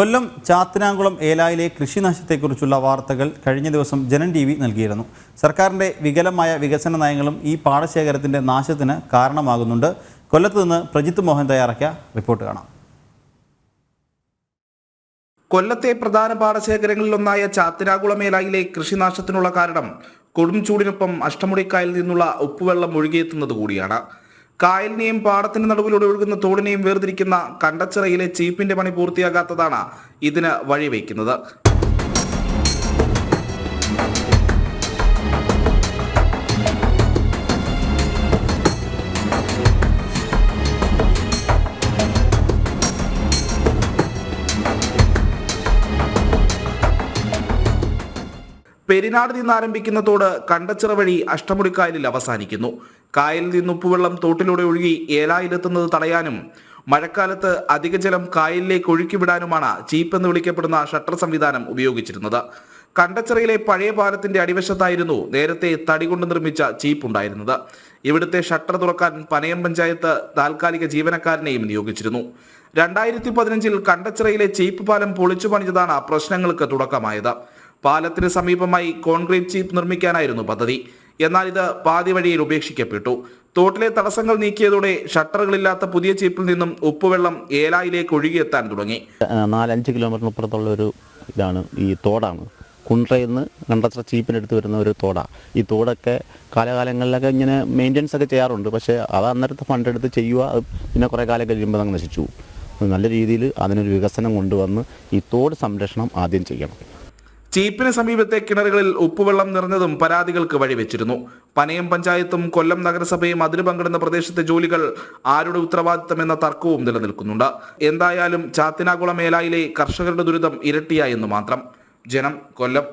കൊല്ലം ചാത്തനാകുളം ഏലായിലെ കൃഷിനാശത്തെക്കുറിച്ചുള്ള വാർത്തകൾ കഴിഞ്ഞ ദിവസം ജനം TV നൽകിയിരുന്നു. സർക്കാരിൻ്റെ വികലമായ വികസന നയങ്ങളും ഈ പാടശേഖരത്തിൻ്റെ നാശത്തിന് കാരണമാകുന്നുണ്ട്. കൊല്ലത്ത് നിന്ന് പ്രജിത്ത് മോഹൻ തയ്യാറാക്കിയ റിപ്പോർട്ട് കാണാം. കൊല്ലത്തെ പ്രധാന പാടശേഖരങ്ങളിലൊന്നായ ചാത്തനാകുളം ഏലായിലെ കൃഷിനാശത്തിനുള്ള കാരണം കൊടും ചൂടിനൊപ്പം അഷ്ടമുടിക്കായലിൽ നിന്നുള്ള ഉപ്പുവെള്ളം ഒഴുകിയെത്തുന്നത് കൂടിയാണ്. കായലിനെയും പാടത്തിന് നടുവിലൂടെ ഒഴുകുന്ന തോടിനെയും വേർതിരിക്കുന്ന കണ്ടച്ചിറയിലെ ചീപ്പിന്റെ പണി പൂർത്തിയാകാത്തതാണ് ഇതിന് വഴിവെക്കുന്നത്. പെരിനാട് നിന്ന് ആരംഭിക്കുന്ന തോട് കണ്ടച്ചിറ വഴി അഷ്ടമുടിക്കായലിൽ അവസാനിക്കുന്നു. കായലിൽ നിന്ന് ഉപ്പുവെള്ളം തോട്ടിലൂടെ ഒഴുകി ഏലായിലെത്തുന്നത് തടയാനും മഴക്കാലത്ത് അധിക ജലം കായലിലേക്ക് ഒഴുക്കിവിടാനുമാണ് ചീപ്പ് എന്ന് വിളിക്കപ്പെടുന്ന ഷട്ടർ സംവിധാനം ഉപയോഗിച്ചിരുന്നത്. കണ്ടച്ചിറയിലെ പഴയ പാലത്തിന്റെ അടിവശത്തായിരുന്നു നേരത്തെ തടി കൊണ്ട് നിർമ്മിച്ച ചീപ്പ് ഉണ്ടായിരുന്നത്. ഇവിടുത്തെ ഷട്ടർ തുറക്കാൻ പനയം പഞ്ചായത്ത് താൽക്കാലിക ജീവനക്കാരനെയും നിയോഗിച്ചിരുന്നു. 2015 കണ്ടച്ചിറയിലെ ചീപ്പ് പാലം പൊളിച്ചു പണിഞ്ഞതാണ് പ്രശ്നങ്ങൾക്ക് തുടക്കമായത്. പാലത്തിന് സമീപമായി കോൺക്രീറ്റ് ചീപ്പ് നിർമ്മിക്കാനായിരുന്നു പദ്ധതി. എന്നാൽ ഇത് പാതി വഴിയിൽ ഉപേക്ഷിക്കപ്പെട്ടു. തോട്ടിലെ തടസ്സങ്ങൾ നീക്കിയതോടെ ഷട്ടറുകളില്ലാത്ത പുതിയ ചീപ്പിൽ നിന്നും ഉപ്പുവെള്ളം ഏലായിലേക്ക് ഒഴുകിയെത്താൻ തുടങ്ങി. 4-5 കിലോമീറ്ററിന് അപ്പുറത്തുള്ള ഒരു ഇതാണ് ഈ തോടാണ്. കുണ്ട്രയിൽ നിന്ന് കണ്ടച്ചിറ ചീപ്പിനെടുത്ത് വരുന്ന ഒരു തോടാണ്. ഈ തോടൊക്കെ കാലകാലങ്ങളിലൊക്കെ ഇങ്ങനെ മെയിൻ്റെനൻസ് ഒക്കെ ചെയ്യാറുണ്ട്. പക്ഷേ അത് അന്നേരത്തെ ഫണ്ട് എടുത്ത് ചെയ്യുക, പിന്നെ കുറേ കാലം കഴിയുമ്പോൾ അങ്ങ് നശിച്ചു. നല്ല രീതിയിൽ അതിനൊരു വികസനം കൊണ്ടുവന്ന് ഈ തോട് സംരക്ഷണം ആദ്യം ചെയ്യണം. ചീപ്പിന് സമീപത്തെ കിണറുകളിൽ ഉപ്പുവെള്ളം നിറഞ്ഞതും പരാതികൾക്ക് വഴിവെച്ചിരുന്നു. പനയം പഞ്ചായത്തും കൊല്ലം നഗരസഭയും അതിര് പങ്കിടുന്ന പ്രദേശത്തെ ജോലികൾ ആരുടെ ഉത്തരവാദിത്തം എന്ന തർക്കവും നിലനിൽക്കുന്നുണ്ട്. എന്തായാലും ചാത്തനാകുളം ഏലായിലെ കർഷകരുടെ ദുരിതം ഇരട്ടിയായെന്ന് മാത്രം. ജനം, കൊല്ലം.